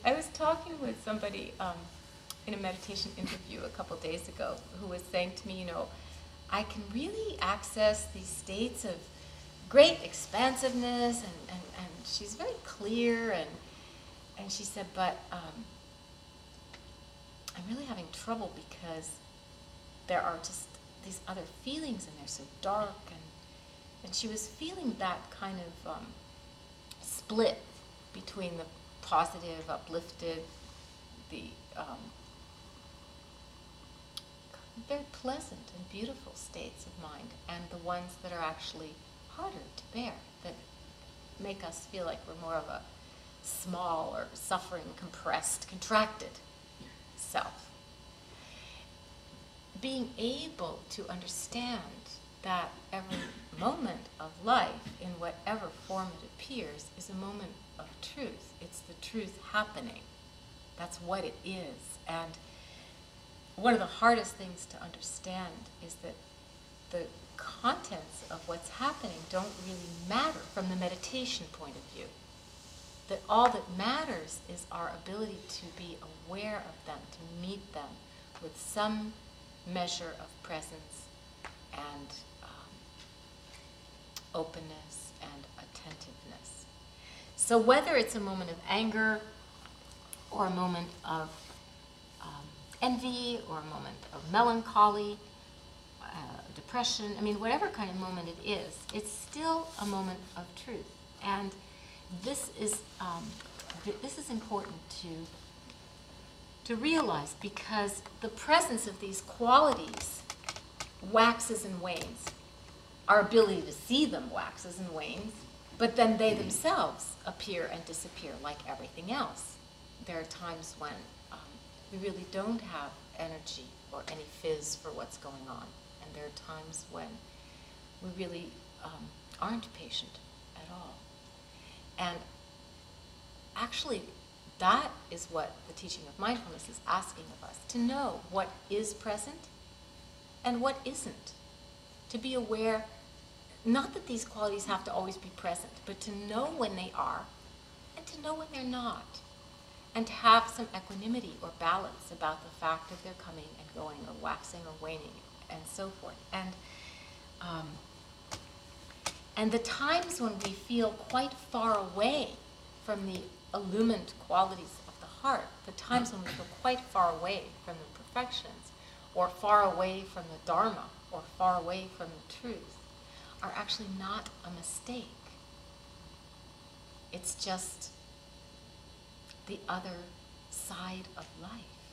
I was talking with somebody in a meditation interview a couple days ago who was saying to me, I can really access these states of great expansiveness, and she's very clear, and she said, but I'm really having trouble because there are just these other feelings, and they're so dark, and she was feeling that kind of split between the positive, uplifted, the very pleasant and beautiful states of mind, and the ones that are actually harder to bear, that make us feel like we're more of a small or suffering, compressed, contracted self. Being able to understand that every moment of life, in whatever form it appears, is a moment of truth. It's the truth happening. That's what it is. And one of the hardest things to understand is that the contents of what's happening don't really matter from the meditation point of view. That all that matters is our ability to be aware of them, to meet them with some measure of presence and openness and attentiveness. So whether it's a moment of anger or a moment of envy or a moment of melancholy, depression, whatever kind of moment it is, it's still a moment of truth. And this is important to realize, because the presence of these qualities waxes and wanes. Our ability to see them waxes and wanes, but then they themselves appear and disappear like everything else. There are times when we really don't have energy or any fizz for what's going on, and there are times when we really aren't patient at all. And actually, that is what the teaching of mindfulness is asking of us, to know what is present and what isn't. To be aware, not that these qualities have to always be present, but to know when they are and to know when they're not. And to have some equanimity or balance about the fact that they're coming and going, or waxing or waning, and so forth. And the times when we feel quite far away from the illumined qualities of the heart, the times when we feel quite far away from the perfections, or far away from the Dharma, or far away from the truth, are actually not a mistake. It's just the other side of life.